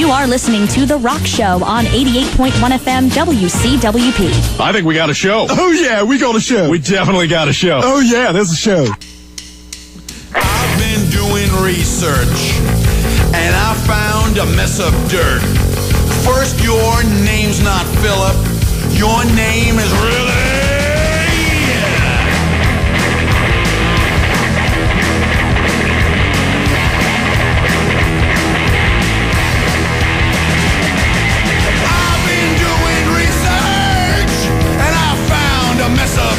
You are listening to The Rock Show on 88.1 FM WCWP. I think we got a show. Oh, yeah, we got a show. We definitely got a show. Oh, yeah, there's a show. I've been doing research, and I found a mess of dirt. First, your name's not Philip. Your name is really...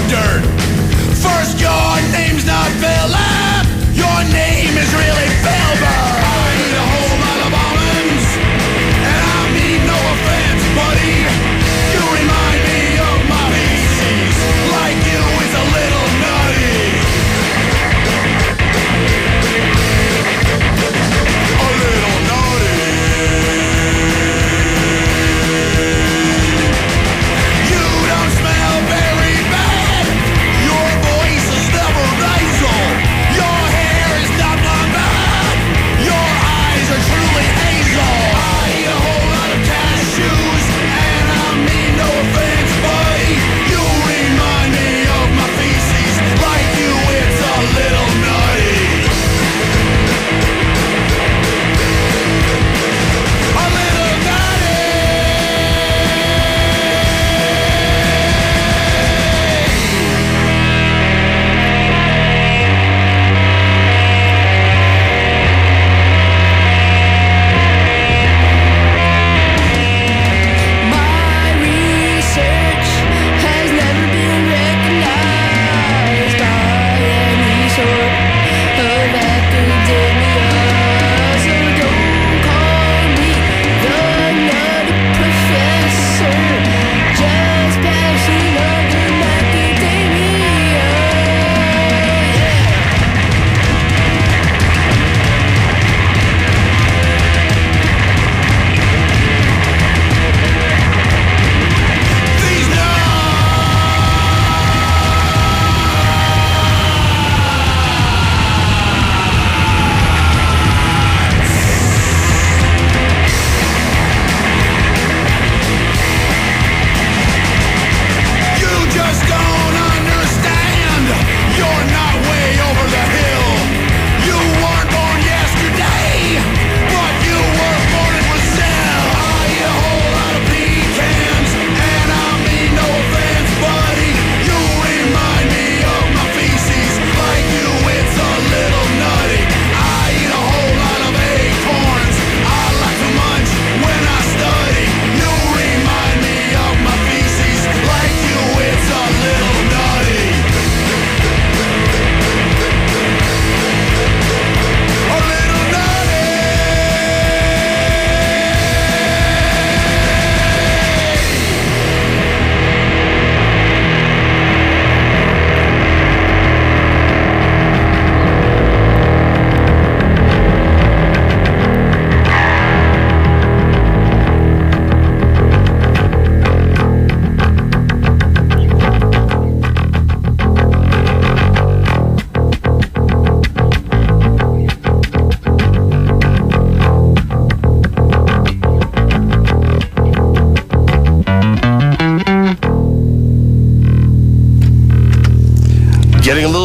Dirt. First, your name's not Philip. Your name is really Filbert. I eat a whole lot of almonds, and I mean no offense, buddy. You remind me of my feces. Like you, it's a little nutty. A little nutty. You don't smell very bad.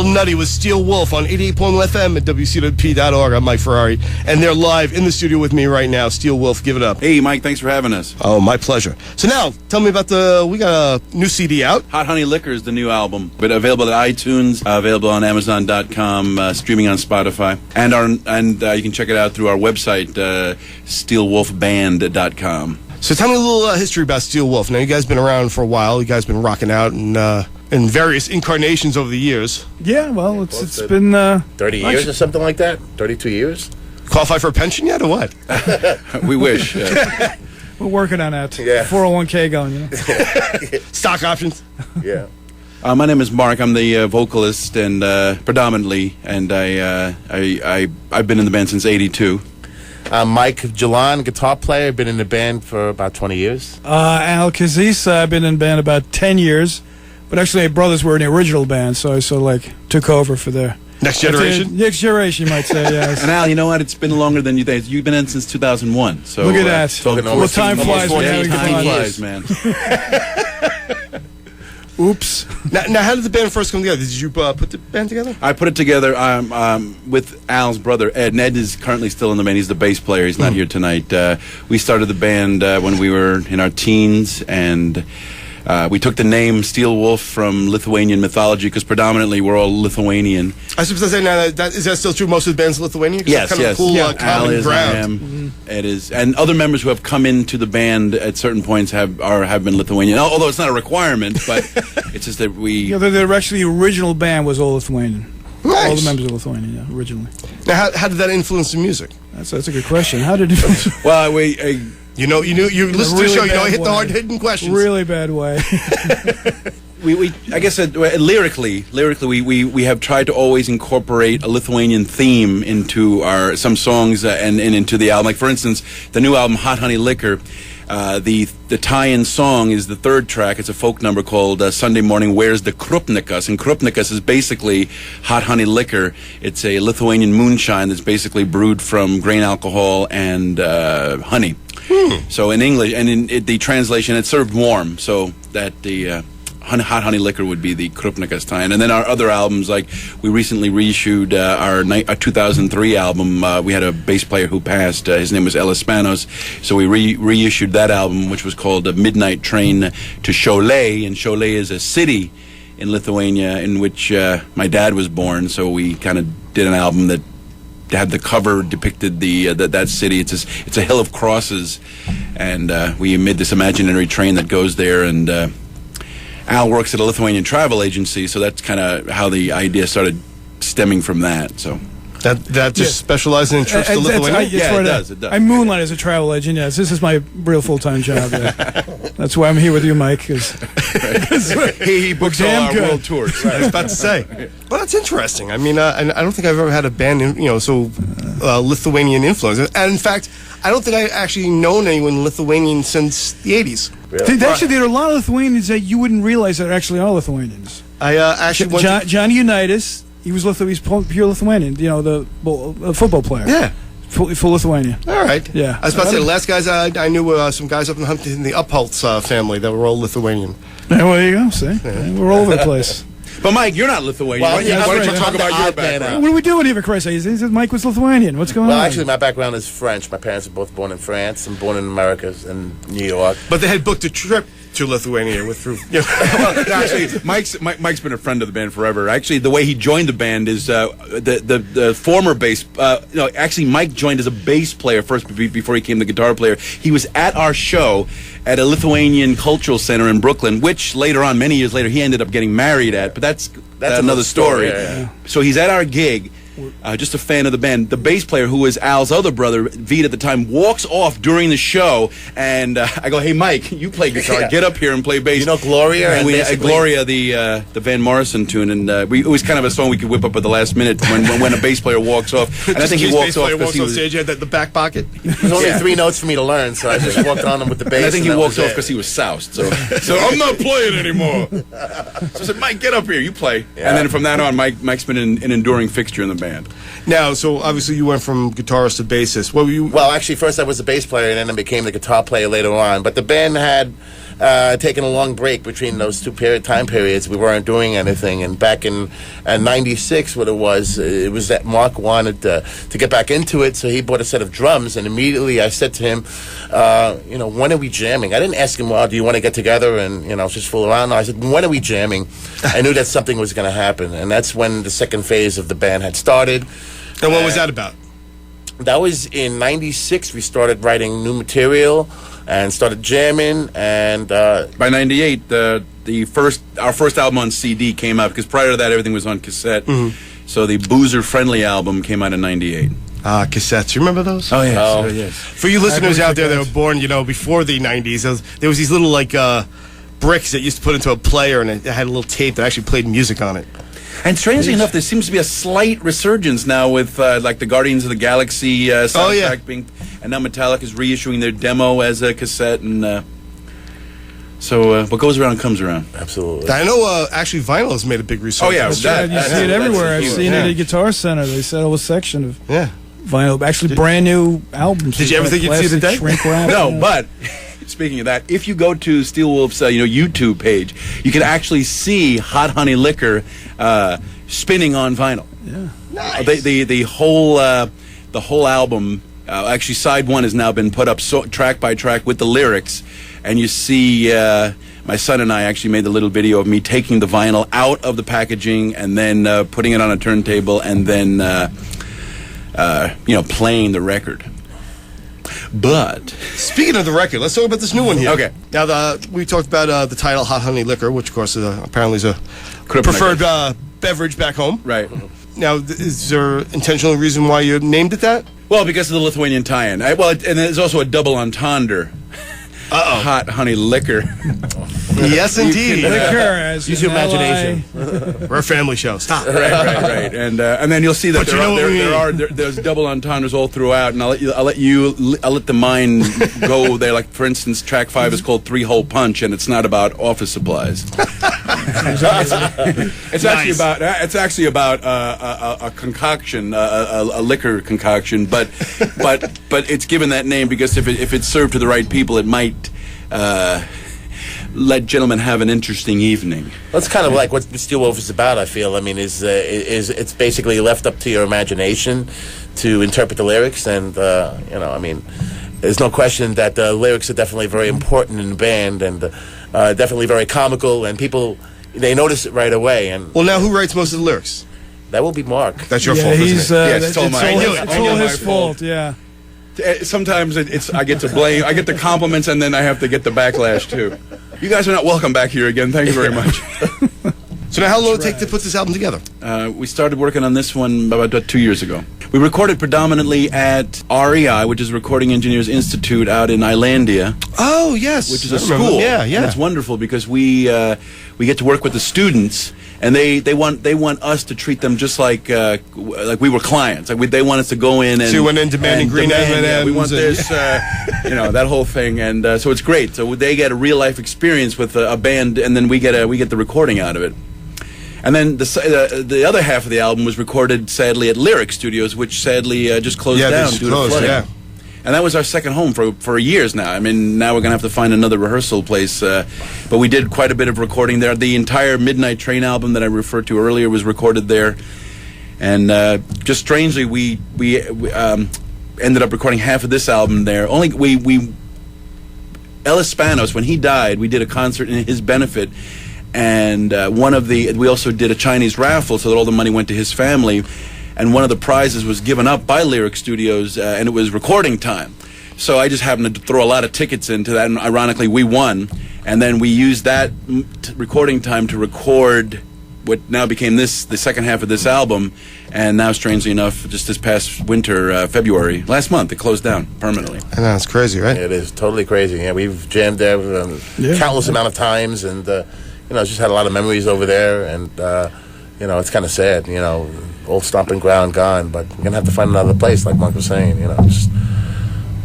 Nutty with Steel Wolf on 88.1 FM at WCWP.org. I'm Mike Ferrari, and they're live in the studio with me right now. Steel Wolf, give it up. Hey, Mike, thanks for having us. Oh, my pleasure. So now, tell me about we got a new CD out. Hot Honey Liquor is the new album, but available at iTunes, available on Amazon.com, streaming on Spotify, and you can check it out through our website, SteelWolfBand.com. So tell me a little history about Steel Wolf. Now, you guys been around for a while. You guys been rocking out in various incarnations over the years. Yeah, well, it's been 30 years or something like that. 32 years. Qualify for a pension yet, or what? We wish. We're working on that. Yeah. 401k going. You know? Stock options. Yeah. My name is Mark. I'm the vocalist and predominantly, and I've been in the band since '82. I'm Mike Jalan, guitar player. Been in the band for about 20 years. Al Kazis, I've been in the band about 10 years. But actually, my brothers were in the original band, so I sort of like took over for Next generation? Next generation, you might say, yes. And Al, you know what? It's been longer than you think. You've been in since 2001. So Look at that. talking Well, almost time flies when you're having Time fun. flies, man. Oops. Now, how did the band first come together? Did you put the band together? I put it together with Al's brother, Ed. And Ed is currently still in the band. He's the bass player. He's not here tonight. We started the band when we were in our teens, and we took the name Steel Wolf from Lithuanian mythology because predominantly we're all Lithuanian. I suppose I say now, is that still true? Most of the bands in Lithuania? 'Cause Yes, that's kind yes. of a cool Al common is, I ground. am. Ed is, and other members who have come into the band at certain points have been Lithuanian. Although it's not a requirement, but it's just that we. Yeah, the original band was all Lithuanian. All the Nice. members were Lithuanian, yeah, originally. Now, how did that influence the music? That's a good question. How did it... Well, You listen to the really show, you know, bad hit the way. hard-hitting questions. really bad way. I guess lyrically, we have tried to always incorporate a Lithuanian theme into some songs and into the album. Like for instance, the new album Hot Honey Liquor. The tie-in song is the third track. It's a folk number called Sunday Morning Where's the Krupnikas? And Krupnikas is basically hot honey liquor. It's a Lithuanian moonshine that's basically brewed from grain alcohol and honey. So in English, and in the translation, it's served warm, so that the hot honey liquor would be the Krupnikas tie-in. And then our other albums, like we recently reissued our 2003 album. We had a bass player who passed. His name was Ellis Spanos. So we reissued that album, which was called Midnight Train to Šiauliai. And Šiauliai is a city in Lithuania in which my dad was born. So we kind of did an album that had the cover depicted that city. It's a hill of crosses, and we made this imaginary train that goes there. And Al works at a Lithuanian travel agency, so that's kind of how the idea started stemming from that. So That just specializes in trips to Lithuania? Yeah, it does. I moonlight as a travel agent, yes. This is my real full-time job. Yeah. That's why I'm here with you, Mike. he books all damn our good. world tours. I was about to say. Well, that's interesting. I mean, and I don't think I've ever had a band, so Lithuanian influence. And in fact, I don't think I've actually known anyone Lithuanian since the 80s. Actually, there are a lot of Lithuanians that you wouldn't realize that actually are Lithuanians. I actually went to... Johnny Unitas, he's pure Lithuanian, the football player. Yeah. Full Lithuania. All right. Yeah. I was about to say, the last guys I knew were some guys up in the Upholtz family that were all Lithuanian. Yeah, well, there you go. See? Yeah. We're all over the place. But Mike, you're not Lithuanian. Well, why yeah, don't that's you right. talk I'm about the your odd man background? out. What are we doing here, for Christ's sake? He says Mike was Lithuanian. What's going Well, on? actually, my background is French. My parents were both born in France. I'm born in America, in New York. But they had booked a trip to Lithuania Well, actually, Mike's been a friend of the band forever. Actually, the way he joined the band is the former bass. Actually, Mike joined as a bass player first before he became the guitar player. He was at our show at a Lithuanian cultural center in Brooklyn, which later on, many years later, he ended up getting married at. But that's another story. Yeah. So he's at our gig. Just a fan of the band. The bass player, who was Al's other brother, Vede at the time, walks off during the show, and I go, "Hey, Mike, you play guitar. Yeah. Get up here and play bass." You know Gloria? And And we basically- Gloria, the Van Morrison tune, and it was kind of a song we could whip up at the last minute when a bass player walks off. And I think he walks off because he was. stage, had the back pocket. There's only 3 notes for me to learn, so I just walked on them with the bass. And I think he that walked was off it. because he was soused. So I'm not playing anymore. So I said, "Mike, get up here. You play." Yeah. And then from that on, Mike's been an enduring fixture in the band. Now, so obviously you went from guitarist to bassist. What were you? Well, actually, first I was the bass player, and then I became the guitar player later on. But the band had taken a long break between those two time periods. We weren't doing anything. And back in '96, what it was that Mark wanted to get back into it, so he bought a set of drums. And immediately I said to him, when are we jamming? I didn't ask him, well, do you want to get together and just fool around? No, I said, when are we jamming? I knew that something was going to happen. And that's when the second phase of the band had started. And what was that about? That was in '96. We started writing new material and started jamming. And By '98, our first album on CD came out, because prior to that everything was on cassette. Mm-hmm. So the Boozer Friendly album came out in '98. Cassettes. You remember those? Oh yes, Oh. yes. For you listeners out there that were born, before the '90s, there was these little bricks that used to put into a player, and it had a little tape that actually played music on it. And strangely enough, there seems to be a slight resurgence now with like the Guardians of the Galaxy soundtrack being, and now Metallica is reissuing their demo as a cassette, and So what goes around comes around. Absolutely. I know actually vinyl has made a big resurgence. Oh, yeah. That's right. You see it everywhere. I've seen it Yeah. at Guitar Center. They set a whole section of Yeah. vinyl, actually brand new albums. Did you ever think you'd see the day? Shrink wrap. No, but speaking of that, if you go to Steel Wolf's YouTube page, you can actually see Hot Honey Liquor spinning on vinyl. Yeah. Nice. The whole album. Actually, side one has now been put up track by track with the lyrics, and you see my son and I actually made the little video of me taking the vinyl out of the packaging and then putting it on a turntable and then playing the record. But Speaking of the record, let's talk about this new one here. Okay. Now, we talked about the title Hot Honey Liquor, which, of course, apparently is a Kryptonite. preferred beverage back home. right. Now, is there intentional reason why you named it that? Well, because of the Lithuanian tie-in. And there's also a double entendre. Hot Honey Liquor. Yes, indeed. Liquor, as Use in your imagination. We're a family show. Stop. right. And then you'll see that But you know what we mean. there's double entendres all throughout, and I'll let the mind go there. Like for instance, track 5 is called 3-Hole Punch, and it's not about office supplies. It's actually about a concoction, a liquor concoction, but it's given that name because if it's served to the right people, it might let gentlemen have an interesting evening. That's kind of like what Steel Wolf is about. I feel. I mean, is it's basically left up to your imagination to interpret the lyrics, and I mean, there's no question that the lyrics are definitely very important in the band, and definitely very comical, and people they notice it right away. And Well, now, who writes most of the lyrics? that will be Mark. That's your Yeah, fault, he's, isn't it? Yeah, it's all mine. I knew it. It's I knew all my his fault. fault, yeah. Sometimes I get to blame. I get the compliments, and then I have to get the backlash too. You guys are not welcome back here again. Thank you very much. So now, how long did it take to put this album together? We started working on this one about 2 years ago. We recorded predominantly at REI, which is Recording Engineers Institute out in Islandia, Oh, yes. which is a I remember. school. Yeah, yeah. And it's wonderful because we get to work with the students, and they want us to treat them just like we were clients. They want us to go in and So you went in demanding green demand, M&Ms we want and- this, that whole thing, and so it's great. So they get a real life experience with a band, and then we get the recording out of it. And then the other half of the album was recorded, sadly, at Lyric Studios, which sadly just closed Yeah, they down just due closed, to flooding. yeah. And that was our second home for years now. I mean, now we're going to have to find another rehearsal place. But we did quite a bit of recording there. The entire Midnight Train album that I referred to earlier was recorded there. And just strangely, we ended up recording half of this album there. Ellis Spanos, when he died, we did a concert in his benefit. And we also did a Chinese raffle so that all the money went to his family. And one of the prizes was given up by Lyric Studios, and it was recording time. So I just happened to throw a lot of tickets into that, and ironically, we won. And then we used that recording time to record what now became the second half of this album. And now, strangely enough, just this past winter, February, last month, it closed down permanently. I know, it's crazy, right? It is totally crazy. Yeah, we've jammed there countless amount of times, and just had a lot of memories over there, and it's kind of sad. Old stomping ground gone, but we're gonna have to find another place, like Mark was saying.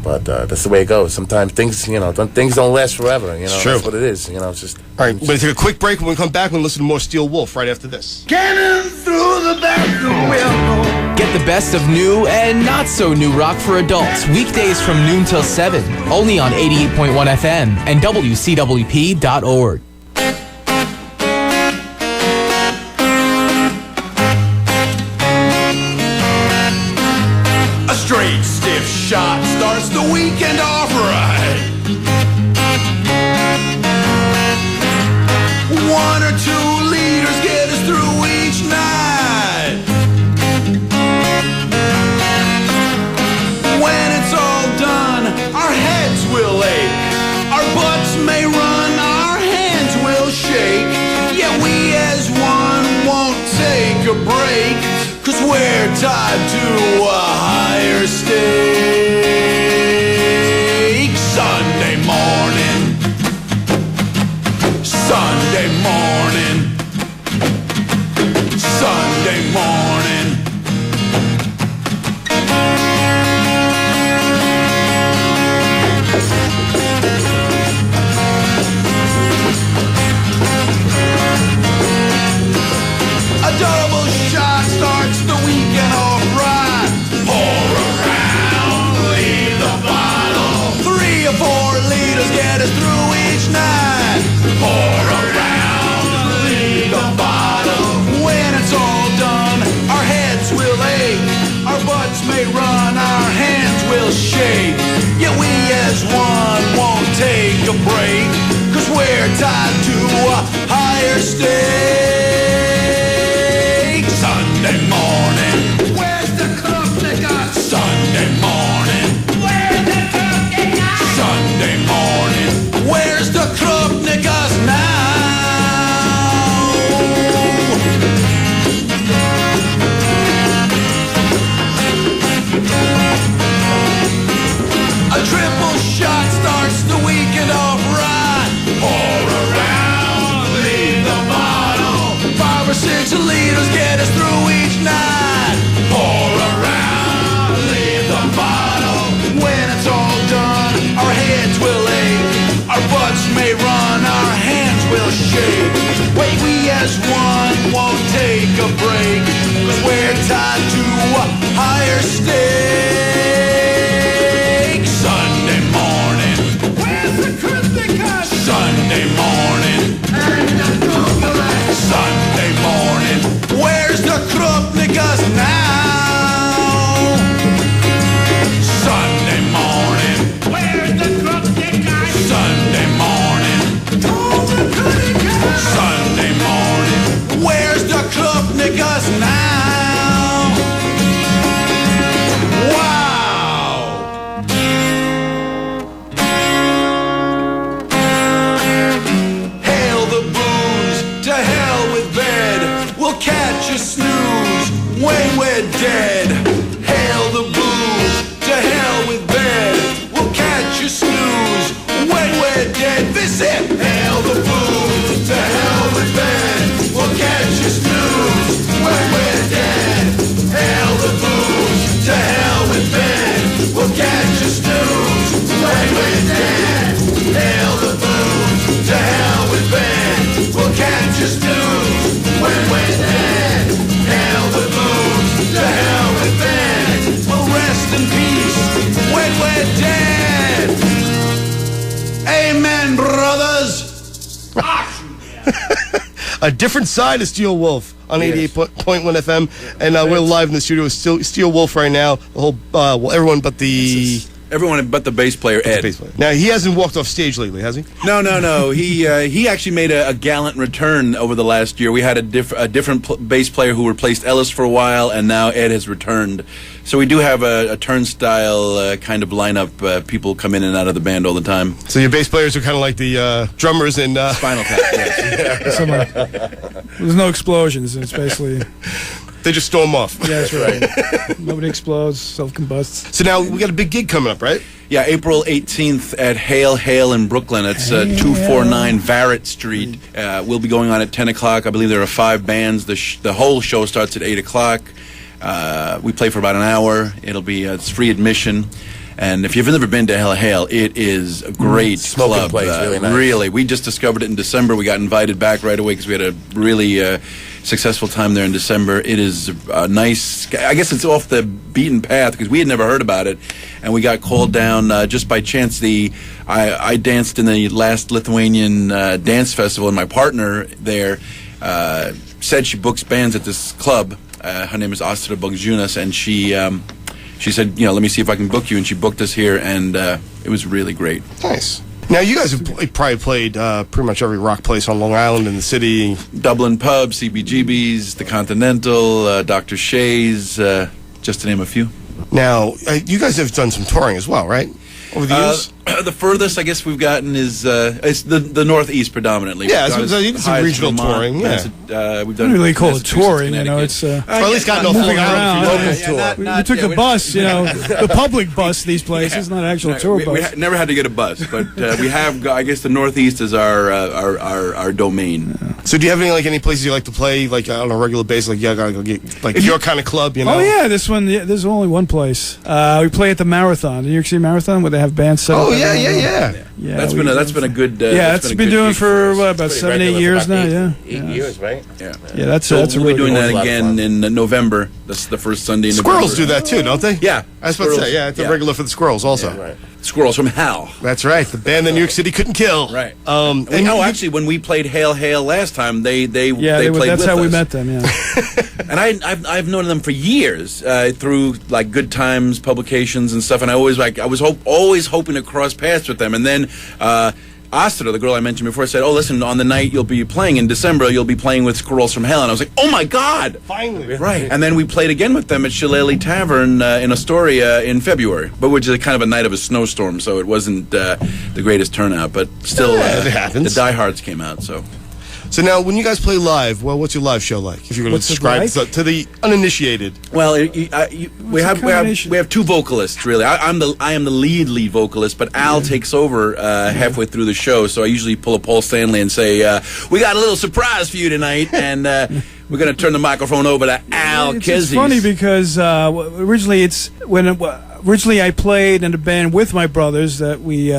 But that's the way it goes. Sometimes things don't last forever. It's true. That's what it is. It's just. All right, we're going to take a quick break. When we come back, we'll listen to more Steel Wolf right after this. Cannon through the bathroom window. Get the best of new and not so new rock for adults weekdays from noon till 7, only on 88.1 FM and WCWP.org. A straight stiff shot starts the weekend off right. One or two liters get us through each night. When it's all done, our heads will ache, our butts may run, our hands will shake. Yet we as one won't take a break, 'cause we're tied to a higher stake. Sunday morning, Sunday morning, Sunday morning. each night. Pour around, leave the bottle. When it's all done, our heads will ache, our butts may run, our hands will shake. Yet we as one won't take a break, 'cause we're tied to a higher stake. Sunday morning, where's the club nigga? Sunday morning, where's the club nigga? Sunday morning, where's the club niggas now? A triple shot starts the weekend off right. Pour around, leave the bottle. 5 or 6 liters get us through each night. Pour around, leave the bottle. When it's all done, our heads will ache, our butts may run, our hands will shake. Wait, we as one won't take a break, 'cause we're tied to a higher stake. Sunday morning, where's the Christmas card? Sunday morning, Sunday morning, where's the Krupnikas now? Sunday morning, where's the Krupnikas? Sunday morning, Sunday morning, where's the Krupnikas now? Wow! Hail the booze, to hell with bed. We'll catch a snooze when we're dead. Hail the booze, to hell with bed. We'll catch a snooze when we're dead. This it. Hail the booze, to hell with bed. We'll catch a snooze when we're dead. Hail the booze, to hell with bed. We'll catch a snooze when we're dead. Hail the booze, to hell with bed. We'll catch a snooze when we're dead. Hail the booze, to hell with bed. We'll rest in peace when we're dead. Amen, brothers. A different side of Steel Wolf on 88.1 FM, and we're live in the studio with Steel Wolf right now. The whole, everyone but the Everyone but the bass player, Ed. bass player. Now he hasn't walked off stage lately, has he? No. He actually made a gallant return over the last year. We had a different bass player who replaced Ellis for a while, and now Ed has returned. So we do have a turnstile kind of lineup. People come in and out of the band all the time. So your bass players are kind of like the drummers in Spinal Tap. Yes. There's no explosions. It's basically. They just storm off. Yeah, that's right. Nobody explodes, self-combusts. So now we got a big gig coming up, right? Yeah, April 18th at Hale in Brooklyn. It's 249 Varrett Street. We'll be going on at 10 o'clock. I believe there are 5 bands. The whole show starts at 8 o'clock. We play for about an hour. It'll be it's free admission. And if you've never been to Hale, it is a great club. Place, really nice. Really, we just discovered it in December. We got invited back right away because we had a really successful time there in December. It is nice. I guess it's off the beaten path because we had never heard about it, and we got called down just by chance. I danced in the last Lithuanian dance festival, and my partner there said she books bands at this club. Her name is Astra Bogjunas, and she said, let me see if I can book you, and she booked us here, and it was really great. Nice. Now, you guys have probably played pretty much every rock place on Long Island in the city. Dublin Pub, CBGB's, The Continental, Dr. Shay's, just to name a few. Now, you guys have done some touring as well, right? Over the years? The furthest I guess we've gotten is the Northeast predominantly. Yeah, so you did some regional touring. Yeah, we've I don't really call it touring. It's or at least got no moving around. tour. We took a bus, the public bus. These places, not an actual tour bus. We never had to get a bus, but we have. I guess the Northeast is our domain. Yeah. So, do you have any places you like to play on a regular basis? Like, gotta go get your kind of club, Oh yeah, this one. Yeah, there's only one place. We play at the Marathon, the New York City Marathon, where they have bands set up. Oh yeah. Yeah, that's been a good. It's been doing for about 7-8 years now. Yeah, 8 years, right? Yeah, that's so that's a we'll really be doing good that again in November. That's the first Sunday in November. Squirrels do that too, don't they? Yeah, I was about to say, it's a regular for the Squirrels also. Yeah, right. Squirrels from Hell. That's right. The band that New York City couldn't kill. Right. And Actually, when we played Hail Hail last time, they played that's with how we us. met them. Yeah. And I've known them for years through like Good Times publications and stuff. And I was always hoping to cross paths with them. And then Asta, the girl I mentioned before, said, "Oh, listen, on the night you'll be playing in December, you'll be playing with Squirrels from Hell." And I was like, "Oh my God!" Finally. Right. And then we played again with them at Shillelagh Tavern in Astoria in February, but which is kind of a night of a snowstorm, so it wasn't the greatest turnout. But still, it happens. The diehards came out. So now, when you guys play live, what's your live show like? If you're going to What's it describe like? to the uninitiated. Well, we have two vocalists really. I am the lead vocalist, but Al takes over halfway through the show. So I usually pull a Paul Stanley and say, "We got a little surprise for you tonight," and we're going to turn the microphone over to Al Kizzy. It's funny because originally originally I played in a band with my brothers that we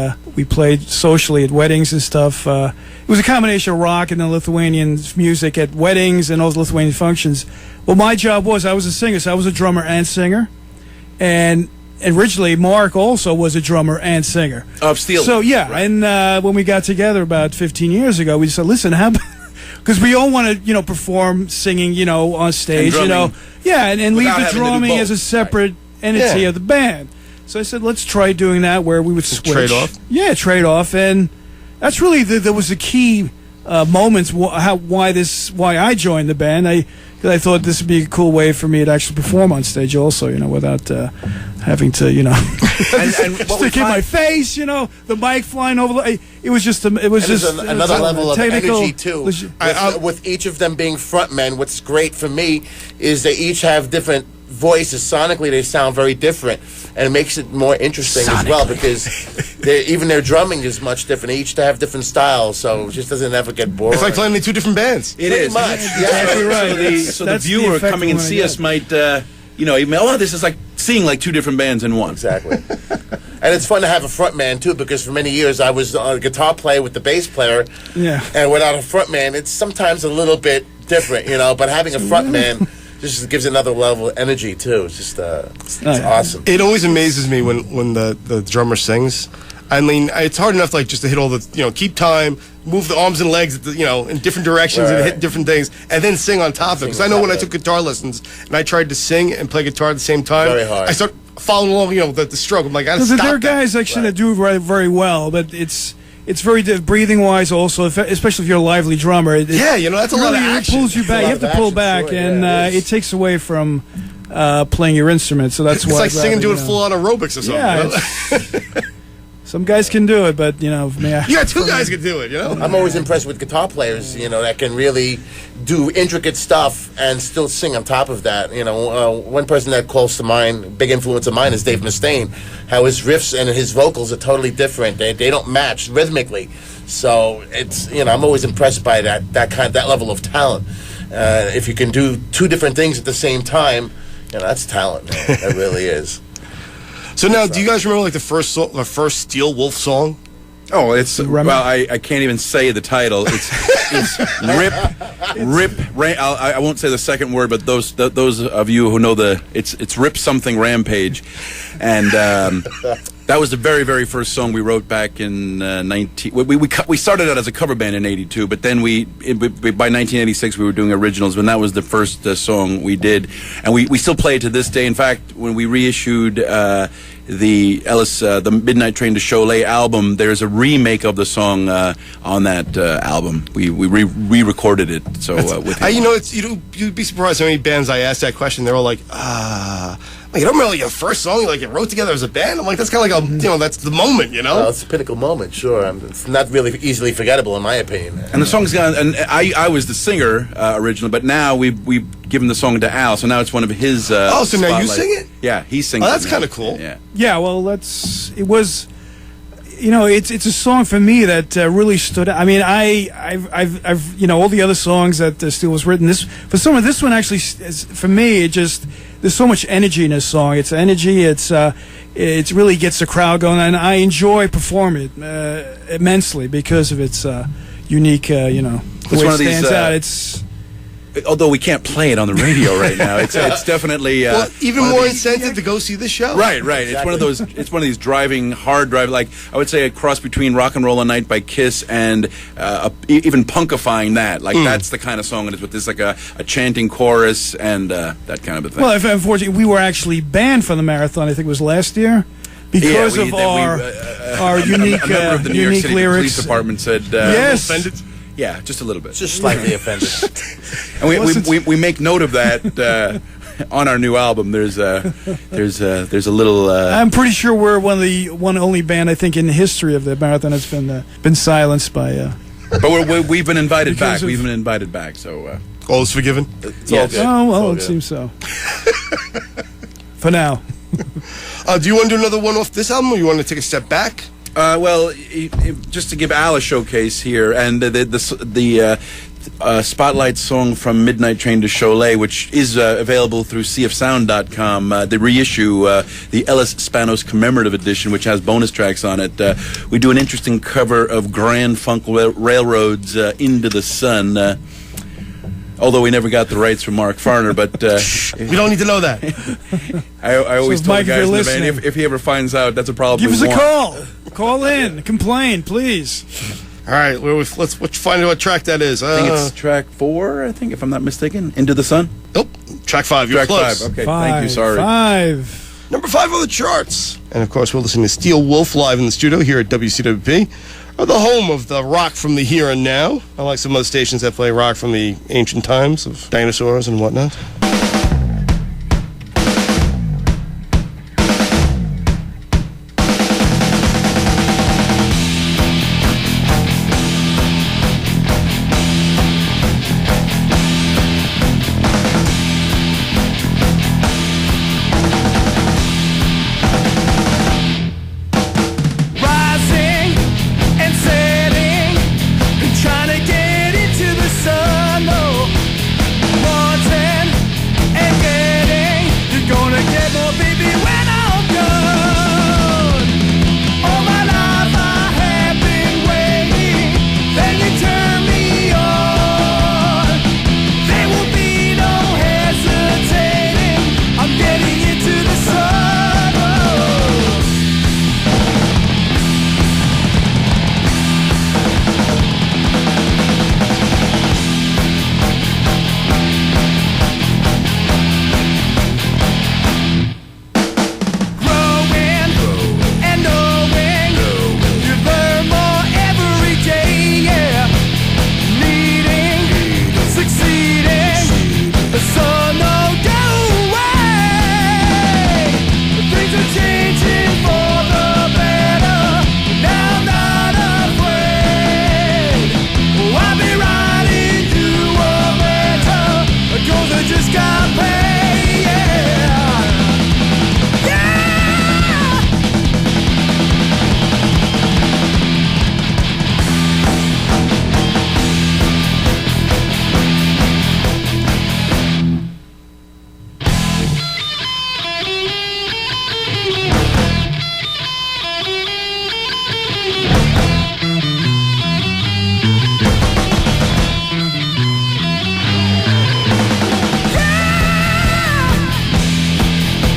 played socially at weddings and stuff. It was a combination of rock and then Lithuanian music at weddings and all those Lithuanian functions. Well, my job was I was a singer, so I was a drummer and singer. And originally Mark also was a drummer and singer. Of Steel. So yeah, right. And when we got together about 15 years ago, we said, listen, how because we all want to, perform singing, on stage, and leave the drumming as a separate entity of the band. So I said, let's try doing that where we would switch. Trade off? Yeah, trade off. And that's really, there was the key moments why I joined the band. Because I thought this would be a cool way for me to actually perform on stage also, without having to, stick in my face, the mic flying over. It was just another level of technical energy too. With each of them being frontmen, what's great for me is they each have different voices. Sonically, they sound very different, and it makes it more interesting as well because even their drumming is much different. They each have different styles, so it just doesn't ever get boring. It's like playing in two different bands. It is much. Exactly right. So the viewer coming and see us might, this is like seeing like two different bands in one. Exactly. And it's fun to have a front man too, because for many years I was a guitar player with the bass player. Yeah. And without a front man, it's sometimes a little bit different, but having a front man just gives another level of energy too. It's just it's awesome. It always amazes me when the drummer sings. I mean, it's hard enough just to hit all the keep time, move the arms and legs in different directions and hit different things, and then sing on top of it. Because I know when I took guitar lessons and I tried to sing and play guitar at the same time, very hard. I start following along the stroke. I'm like, I gotta stop. There are guys actually that do very, very well, but it's very breathing wise also, especially if you're a lively drummer. That's a lot of action. It pulls you back. You have to pull back, and it takes away from playing your instrument. So that's it's why like singing doing full on aerobics or something. Yeah. Some guys can do it, but two guys can do it. I'm always impressed with guitar players, that can really do intricate stuff and still sing on top of that. One person that calls to mind, big influence of mine, is Dave Mustaine. How his riffs and his vocals are totally different. They don't match rhythmically. So it's I'm always impressed by that level of talent. If you can do two different things at the same time, that's talent. Man. It really is. So now, do you guys remember the first Steel Wolf song? Oh, it's I can't even say the title. It's Rip. I won't say the second word, but those of you who know it's Rip something Rampage, and that was the very, very first song we wrote back in 19. We started out as a cover band in '82, but then by 1986 we were doing originals, and that was the first song we did, and we still play it to this day. In fact, when we reissued the Midnight Train to Cholet album, there's a remake of the song on that album. We re-recorded it. So with you'd be surprised how many bands I asked that question. They're all like, you don't remember your first song you wrote together as a band? I'm like, that's kind of like that's the moment, Well, it's a pinnacle moment, sure. It's not really easily forgettable, in my opinion. And the song's gone. And I was the singer originally, but now we've given the song to Al, so now it's one of his. So now spotlight. you sing it? Yeah, he sings. Oh, that's it kind of cool. Yeah. Yeah, well, it's a song for me that really stood out. I mean, I've all the other songs that Steel was written. This one actually, for me, there's so much energy in this song. It's energy. It really gets the crowd going, and I enjoy performing it immensely because of its unique, It's the way one it of these, stands out. although we can't play it on the radio right now, it's definitely Well, even one of more these- incentive to go see this show. Right. It's one of those. It's one of these hard drive. Like I would say, a cross between "Rock and Roll all Night" by Kiss and even punkifying that. Like that's the kind of song it is, with this like a chanting chorus and that kind of a thing. Well, if unfortunately, we were actually banned from the marathon. I think it was last year because of our unique, a member of the New York unique City lyrics. Police Department said, Yes. Offended? yeah, just a little bit. Just slightly offended. And we make note of that on our new album. There's a little. I'm pretty sure we're one only band I think in the history of the marathon that's been silenced by. But we've been invited back. Because of- We've been invited back. So All is forgiven. It's Yes. all good. Oh well, It's all it good. seems so. For now. Do you want to do another one off this album, or you want to take a step back? well, just to give Al a showcase here, and the Spotlight song from Midnight Train to Cholet, which is available through seaofsound.com, the reissue, the Ellis Spanos commemorative edition, which has bonus tracks on it. We do an interesting cover of Grand Funk Railroad's Into the Sun, although we never got the rights from Mark Farner, but We don't need to know that. I always So, told Mike, the if guys you're in the band, listening- if he ever finds out, that's a problem. Give us we a want. call. Call in. Complain, please. All right, let's find out what track that is. I think it's track 4, I think, if I'm not mistaken. Into the Sun? Nope, track 5. You're Track close. 5. Okay, thank you, sorry. 5. Number 5 on the charts. And of course, we're listening to Steel Wolf live in the studio here at WCWP, the home of the rock from the here and now. Unlike some other stations that play rock from the ancient times of dinosaurs and whatnot. Rising and setting, trying to get into the sun. Oh, wanting and getting, you're gonna get more, baby, when I'm gone. All my life I have been waiting, then you turn me on. There will be no hesitating, I'm getting into the sun. Oh. Growing and knowing, you learn more every day, yeah. Needing, succeeding, so no go away. Things are changing for the better, now I'm not afraid. I'll be riding you a letter, 'cause I just got paid, yeah. Yeah!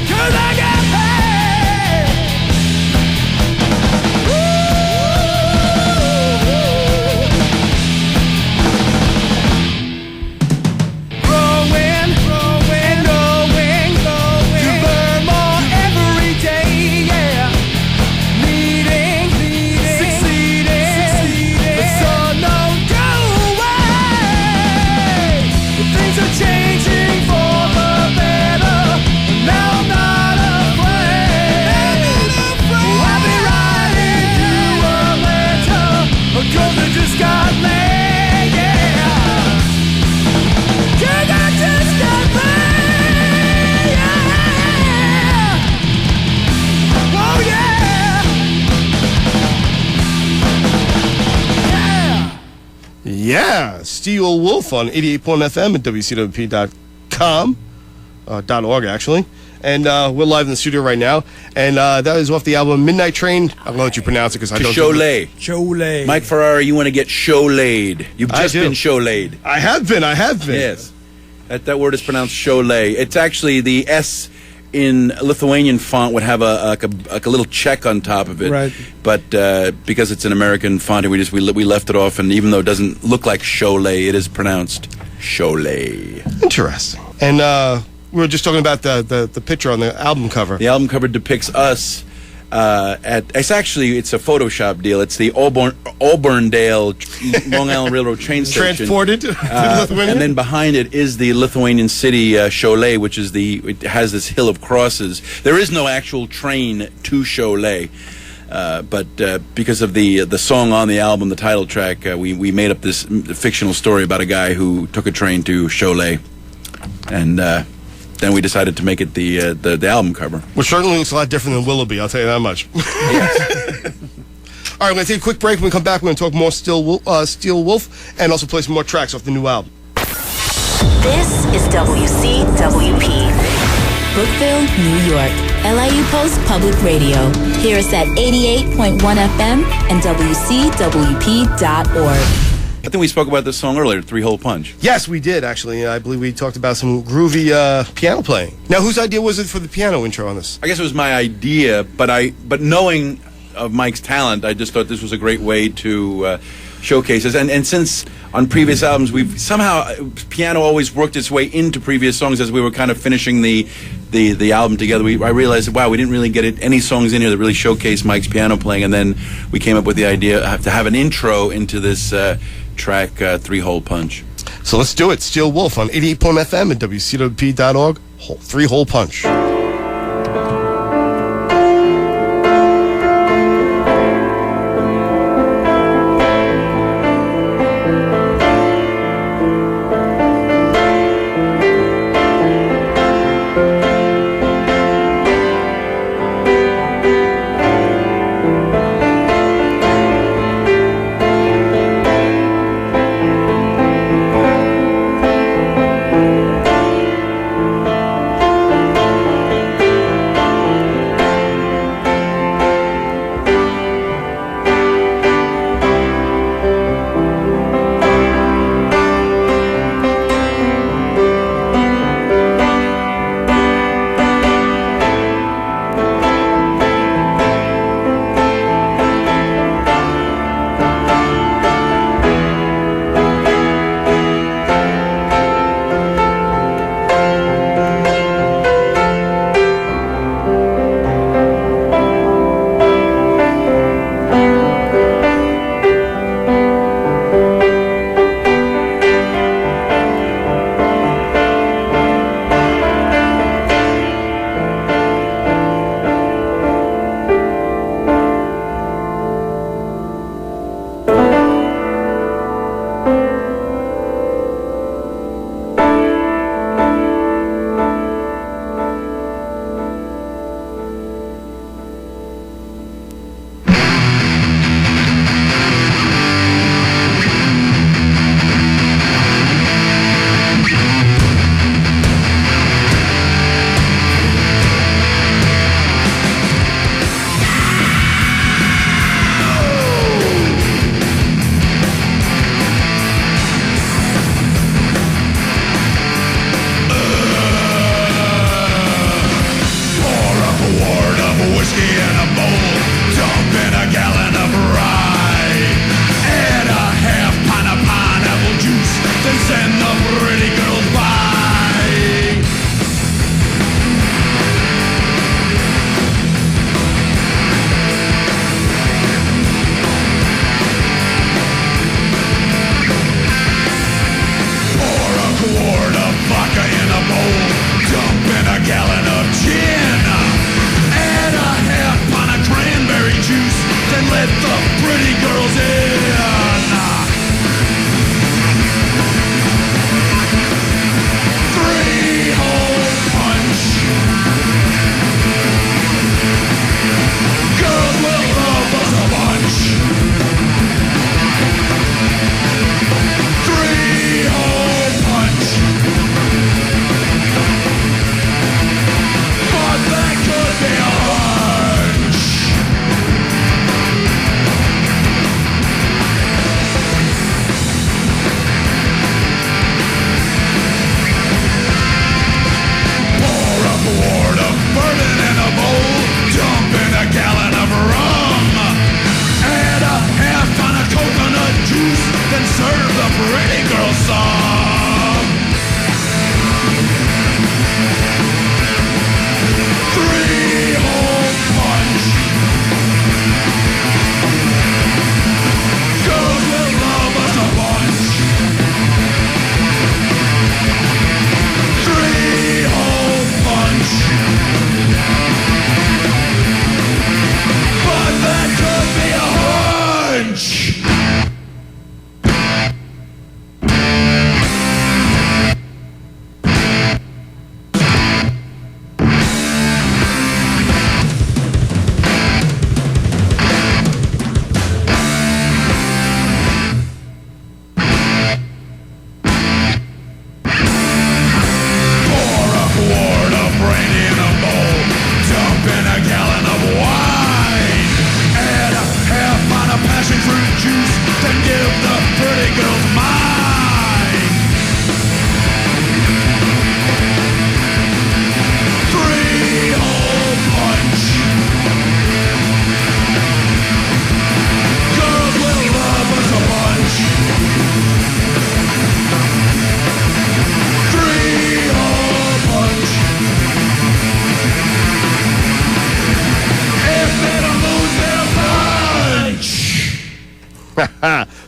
Cause I got paid. Growing and knowing, you learn more every day, yeah. Needing, succeeding, so no go away. Things are changing for the better, now I'm not afraid. I'll be writing you a letter, 'cause I just got laid, yeah. 'Cause I just got laid, yeah. Oh yeah. Yeah. Yeah, Steel Wolf on 88.1 FM at WCWP.com, .org actually. And we're live in the studio right now. And that is off the album Midnight Train. I'm going to let you pronounce it because I To don't Cholet. Cholet. Mike Ferrari, you want to get show-laid. You've I just do. been show-laid. I have been. Yes. That word is pronounced Cholet. It's actually the S in Lithuanian font would have a little check on top of it. Right. But because it's an American font, we left it off. And even though it doesn't look like Cholet, it is pronounced Cholet. Interesting. And we were just talking about the picture on the album cover. The album cover depicts us it's a Photoshop deal. It's the Auburndale Long Island Railroad train station. Transported to Lithuania. And then behind it is the Lithuanian city Cholet, which is it has this hill of crosses. There is no actual train to Cholet. But because of the song on the album, the title track, we made up this fictional story about a guy who took a train to Cholet. And then we decided to make it the album cover. Which certainly looks a lot different than Willoughby, I'll tell you that much. Yes. All right, we're going to take a quick break. When we come back, we're going to talk more Steel Wolf and also play some more tracks off the new album. This is WCWP. Brookville, New York. LIU Post Public Radio. Hear us at 88.1 FM and WCWP.org. I think we spoke about this song earlier, Three Hole Punch. Yes, we did, actually. I believe we talked about some groovy piano playing. Now, whose idea was it for the piano intro on this? I guess it was my idea, but knowing of Mike's talent, I just thought this was a great way to showcase us. And since on previous albums, we've somehow piano always worked its way into previous songs as we were kind of finishing the album together. I realized, wow, we didn't really get any songs in here that really showcased Mike's piano playing, and then we came up with the idea to have an intro into this track, Three Hole Punch. So let's do it. Steel Wolf on 88.1 FM and WCWP.org. Three Hole Punch.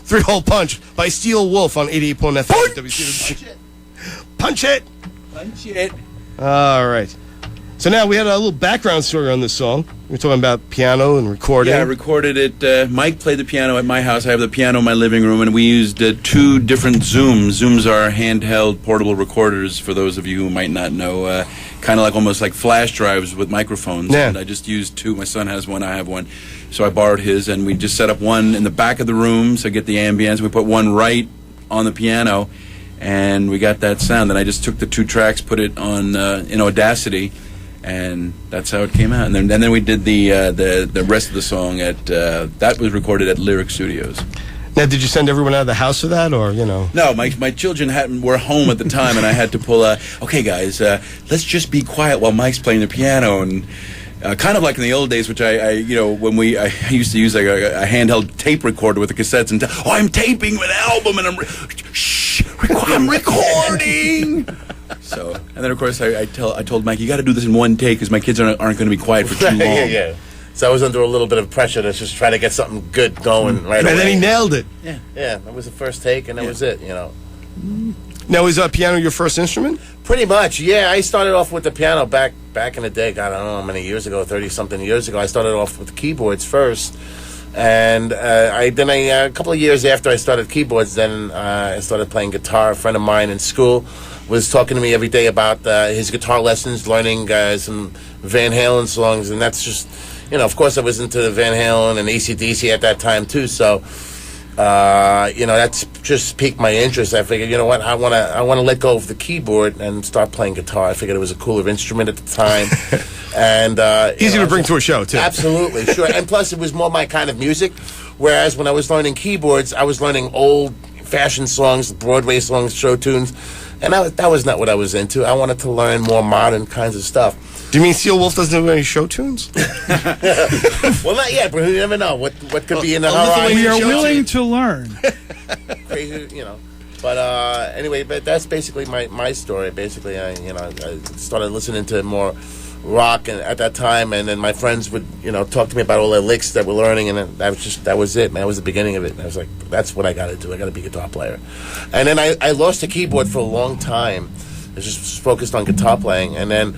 Three-Hole Punch by Steel Wolf on 88.1 FM. WCWP. Punch it! Punch it. All right. So now we had a little background story on this song. We were talking about piano and recording. Yeah, I recorded it. Mike played the piano at my house. I have the piano in my living room, and we used two different Zooms. Zooms are handheld portable recorders, for those of you who might not know. Kind of like almost like flash drives with microphones. Yeah. And I just used two. My son has one, I have one. So I borrowed his, and we just set up one in the back of the room so I get the ambience. We put one right on the piano, and we got that sound. And I just took the two tracks, put it on in Audacity, and that's how it came out. And then we did the rest of the song at that was recorded at Lyric Studios. Now, did you send everyone out of the house for that, or, you know? No, my children were home at the time, and I had to pull okay, guys, let's just be quiet while Mike's playing the piano. And kind of like in the old days, which I used to use like a handheld tape recorder with the cassettes, and I'm taping an album, and I'm recording. So, and then of course I told Mike, you got to do this in one take because my kids aren't going to be quiet for too long. Yeah. So I was under a little bit of pressure to just try to get something good going right away. And then he nailed it. Yeah, that was the first take, and that was it, you know. Now, is piano your first instrument? Pretty much, yeah. I started off with the piano back in the day. God, I don't know how many years ago, 30-something years ago. I started off with keyboards first. And a couple of years after I started keyboards, then I started playing guitar. A friend of mine in school was talking to me every day about his guitar lessons, learning some Van Halen songs, and that's just, you know, of course I was into Van Halen and AC/DC at that time too, so that's just piqued my interest. I figured, you know what, I want to let go of the keyboard and start playing guitar. I figured it was a cooler instrument at the time. And easy to bring to a show too. Absolutely, sure. And plus, it was more my kind of music. Whereas when I was learning keyboards, I was learning old-fashioned songs, Broadway songs, show tunes, and that was not what I was into. I wanted to learn more modern kinds of stuff. Do you mean Steel Wolf doesn't have any show tunes? Well, not yet, but you never know what could be in the horizon. We are willing to learn. Crazy, you know. But anyway, but that's basically my story. Basically, I started listening to more rock at that time, and then my friends would talk to me about all the licks that we're learning, and that was it, man. That was the beginning of it. And I was like, that's what I got to do. I got to be a guitar player. And then I lost the keyboard for a long time. I was just focused on guitar playing, and then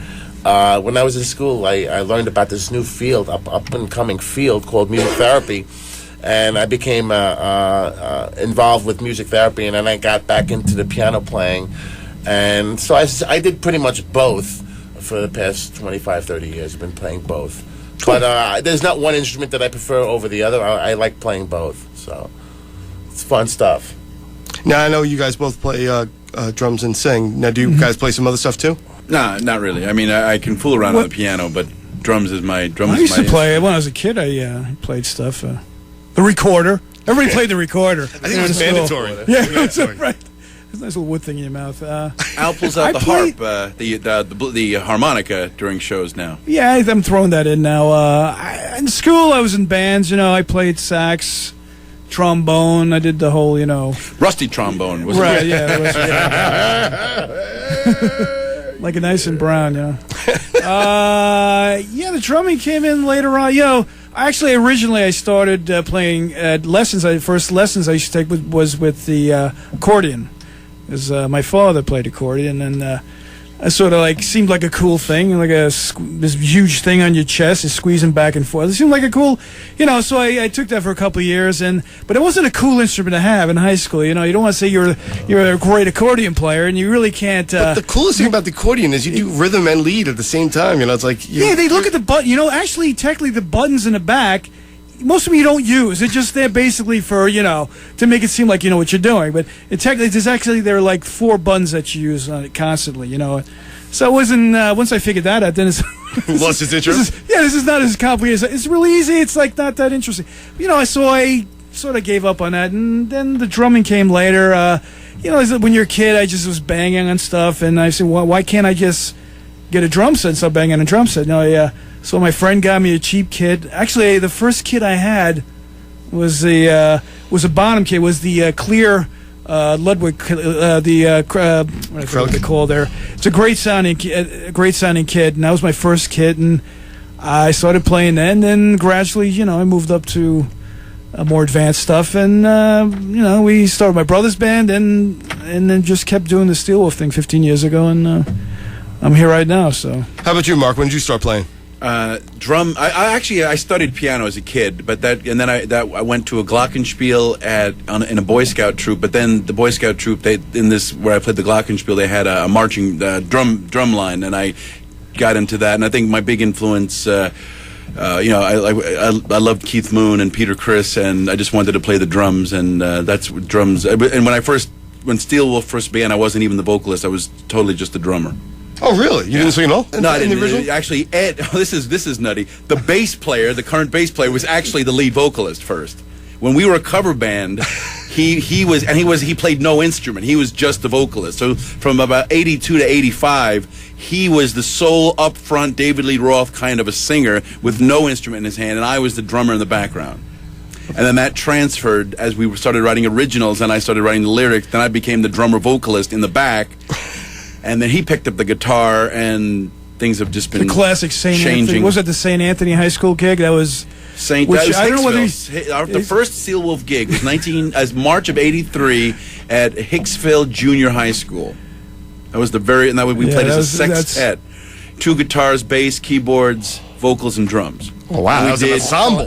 when I was in school, I learned about this new field, up and coming field called music therapy. And I became involved with music therapy, and then I got back into the piano playing. And so I did pretty much both for the past 25, 30 years. I've been playing both. But there's not one instrument that I prefer over the other. I like playing both. So it's fun stuff. Now, I know you guys both play drums and sing. Now, do you guys play some other stuff too? Nah, not really. I mean, I can fool around on the piano, but drums is my I used to play when I was a kid. I played stuff. The recorder. Everybody played the recorder. I think it was mandatory. Yeah, that's right. There's a nice little wood thing in your mouth. Al pulls out the harp, the harmonica during shows now. Yeah, I'm throwing that in now. In school, I was in bands. I played sax, trombone. I did the whole, rusty trombone. Was right? Yeah, like a nice and brown. Yeah. The drumming came in later on. Actually, originally I started playing lessons. First lessons I used to take was with the accordion. Because my father played accordion, and it sort of seemed like a cool thing, like this huge thing on your chest, is squeezing back and forth. It seemed like a cool, So I took that for a couple of years, but it wasn't a cool instrument to have in high school. You don't want to say you're a great accordion player, and you really can't. But the coolest thing about the accordion is you do rhythm and lead at the same time. It's like they look at the button. Actually, technically, the buttons in the back, most of them you don't use. It's just there basically for, to make it seem like you know what you're doing. But there are like 4 buttons that you use on it constantly, So it wasn't, once I figured that out, then it's... Lost its interest? This is not as complicated. It's really easy. It's not that interesting. So I sort of gave up on that. And then the drumming came later. When you're a kid, I just was banging on stuff. And I said, well, why can't I just get a drum set and start banging on a drum set? So my friend got me a cheap kit. Actually, the first kit I had was a bottom kit. Was the clear Ludwig, what they call there. It's a great sounding kit, and that was my first kit. And I started playing then. Then gradually, I moved up to more advanced stuff, and we started my brother's band, and then just kept doing the Steel Wolf thing 15 years ago, and I'm here right now. So, how about you, Mark? When did you start playing? Drum. I studied piano as a kid, but then I went to a glockenspiel in a Boy Scout troop. But then the Boy Scout troop, where I played the glockenspiel, they had a marching drum line, and I got into that. And I think my big influence. I loved Keith Moon and Peter Criss, and I just wanted to play the drums, and that's what drums. And when Steel Wolf first began, I wasn't even the vocalist; I was totally just the drummer. Oh, really? You didn't sing at all? No, I in didn't. the original? Actually, Ed. This is nutty. The bass player, the current bass player, was actually the lead vocalist first. When we were a cover band, he played no instrument. He was just the vocalist. So from about 82 to 85, he was the sole up front David Lee Roth kind of a singer with no instrument in his hand, and I was the drummer in the background. And then that transferred as we started writing originals, and I started writing the lyrics. Then I became the drummer vocalist in the back. And then he picked up the guitar, and things have just been the classic St. Anthony. Was it the St. Anthony High School gig? That was St. Which, that I don't know whether the first Steel Wolf gig was March of '83 at Hicksville Junior High School. That was we played as a sextet, 2 guitars, bass, keyboards, vocals, and drums. Oh wow, that was an ensemble.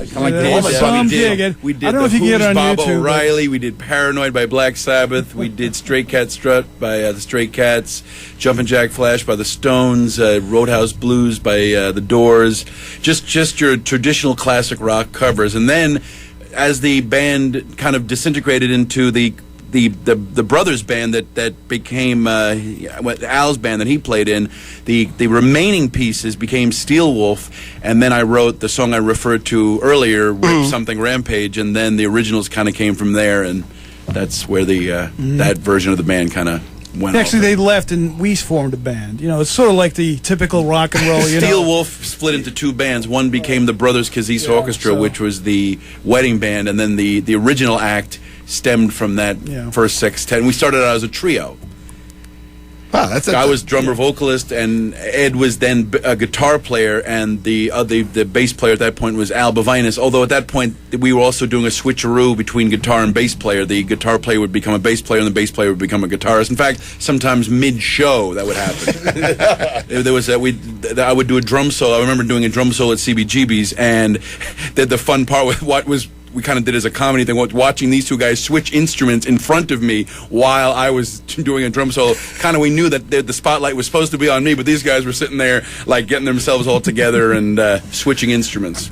We did I don't know if you can get it on Bob YouTube, O'Reilly. We did Paranoid by Black Sabbath. We did Stray Cat Strut by the Stray Cats. Jumpin' Jack Flash by the Stones. Roadhouse Blues by the Doors. Just your traditional classic rock covers. And then, as the band kind of disintegrated into the brothers band that became Al's band that he played in, the remaining pieces became Steel Wolf, and then I wrote the song I referred to earlier, Rip Something Rampage, and then the originals kind of came from there, and that's where that version of the band kind of went. Actually, they left and we formed a band. It's sort of like the typical rock and roll. Steel Wolf split into 2 bands. One became the Brothers Kazis Orchestra, which was the wedding band, and then the original act stemmed from that first sextet. And we started out as a trio. Wow, I was drummer vocalist, and Ed was then a guitar player, and the bass player at that point was Al Bavinus. Although at that point we were also doing a switcheroo between guitar and bass player. The guitar player would become a bass player, and the bass player would become a guitarist. In fact, sometimes mid-show that would happen. I would do a drum solo. I remember doing a drum solo at CBGB's, and the fun part with what was. We kind of did as a comedy thing, watching these 2 guys switch instruments in front of me while I was doing a drum solo. Kind of, we knew that the spotlight was supposed to be on me, but these guys were sitting there, like, getting themselves all together and switching instruments.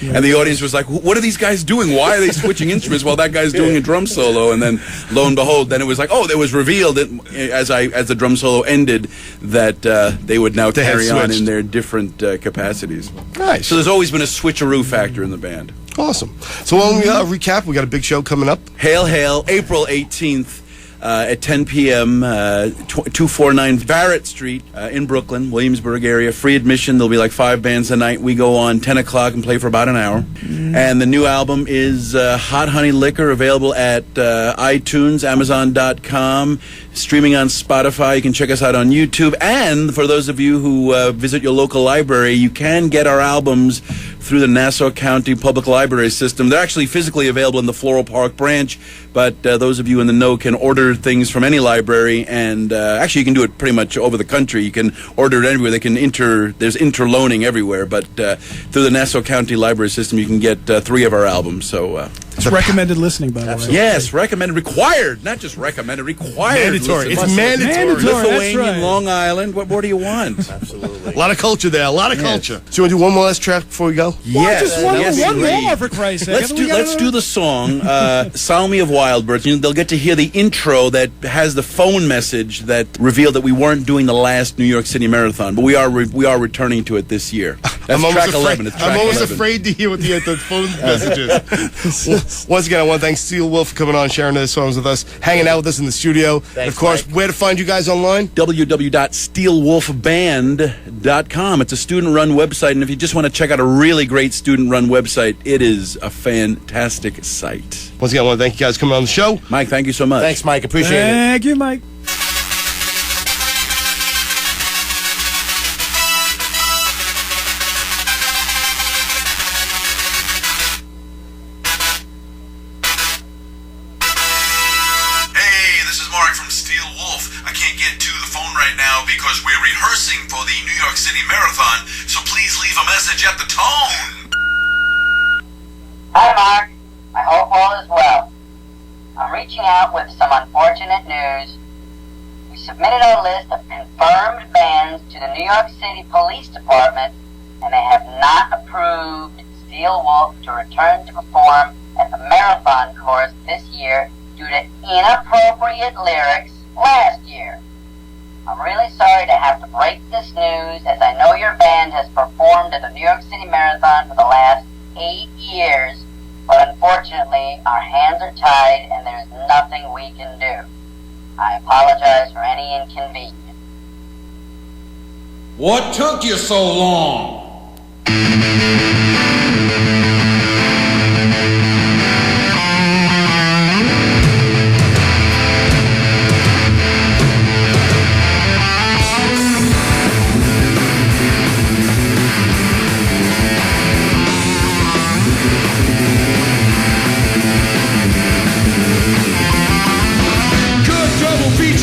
And the audience was like, what are these guys doing? Why are they switching instruments while that guy's doing a drum solo? And then, lo and behold, then it was like, it was revealed that as the drum solo ended that they would now carry on in their different capacities. Nice. So there's always been a switcheroo factor in the band. Awesome. So when we recap, we got a big show coming up. Hail, hail, April 18th. At 10 p.m., 249 Barrett Street in Brooklyn, Williamsburg area. Free admission. There'll be like 5 bands a night. We go on 10 o'clock and play for about an hour. And the new album is Hot Honey Liquor, available at iTunes, Amazon.com, streaming on Spotify. You can check us out on YouTube. And for those of you who visit your local library, you can get our albums through the Nassau County Public Library System. They're actually physically available in the Floral Park branch, but those of you in the know can order things from any library, and actually you can do it pretty much over the country. You can order it everywhere. There's interloaning everywhere, but through the Nassau County Library System you can get 3 of our albums. So it's recommended listening, by the way. Yes, recommended, required, not just recommended, required. Mandatory. It's mandatory. Lithuanian, right. Long Island. What more do you want? Absolutely. A lot of culture there. A lot of culture. So you want to do one more last track before we go? Yes. Just one Yes, more, for Christ's sake. Let's do the song "Psalmy of Wild Birds." They'll get to hear the intro that has the phone message that revealed that we weren't doing the last New York City Marathon, but we are returning to it this year. That's track 11. It's track I'm almost 11. afraid to hear what the phone message is. Once again, I want to thank Steel Wolf for coming on, sharing their songs with us, hanging out with us in the studio. Thanks, of course, Mike. where to find you guys online? www.steelwolfband.com. It's a student-run website, and if you just want to check out a really great student-run website, it is a fantastic site. Once again, I want to thank you guys for coming on the show. Mike, thank you so much. Thanks, Mike. Appreciate it. Thank you, Mike. Mark from Steel Wolf. I can't get to the phone right now because we're rehearsing for the New York City Marathon, so please leave a message at the tone. Hi, Mark. I hope all is well. I'm reaching out with some unfortunate news. We submitted our list of confirmed bands to the New York City Police Department, and they have not approved Steel Wolf to return to perform at the marathon course this year due to inappropriate lyrics last year. I'm really sorry to have to break this news, as I know your band has performed at the New York City Marathon for the last 8 years, but unfortunately our hands are tied and there's nothing we can do. I apologize for any inconvenience. What took you so long?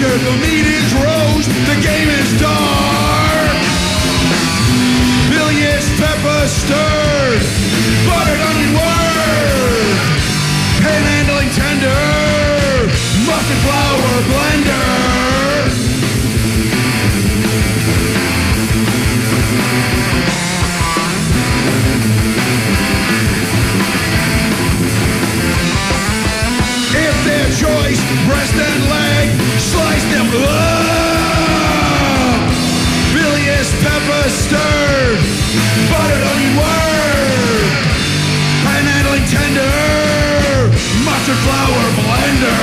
The meat is roast, the game is dark. Bilious pepper stirred, buttered onion word, panhandling tender, mustard flour blender. If their choice, breast and leg, slice them up. Bilious pepper stirred, buttered onion word, panhandling tender, mustard flour blender.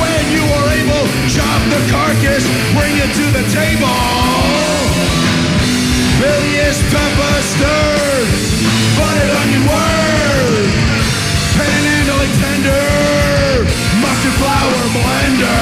When you are able, chop the carcass, bring it to the table. Bilious pepper stirred, buttered onion word, panhandling tender, mustard flour blender.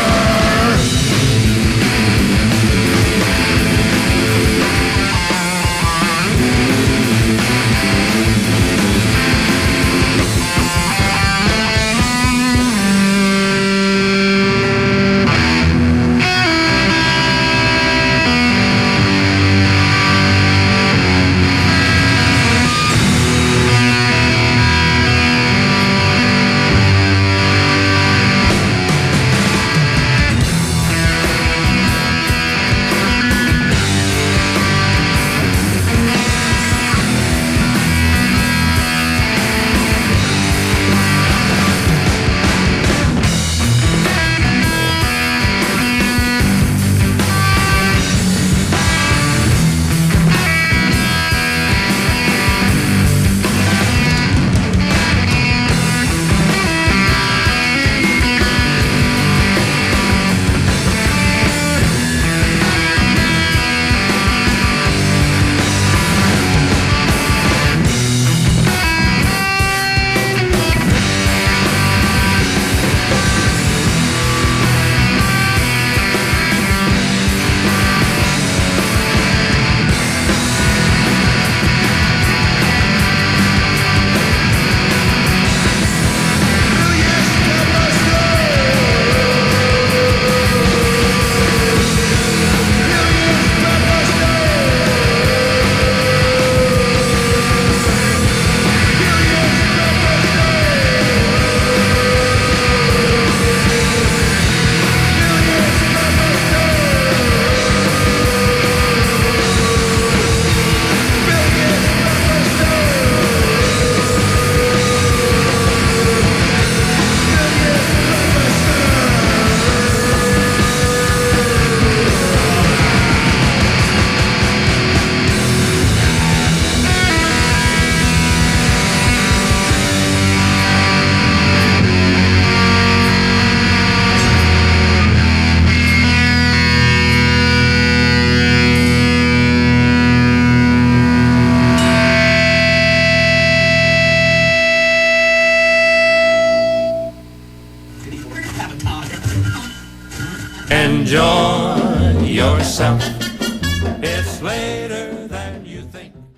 Enjoy yourself.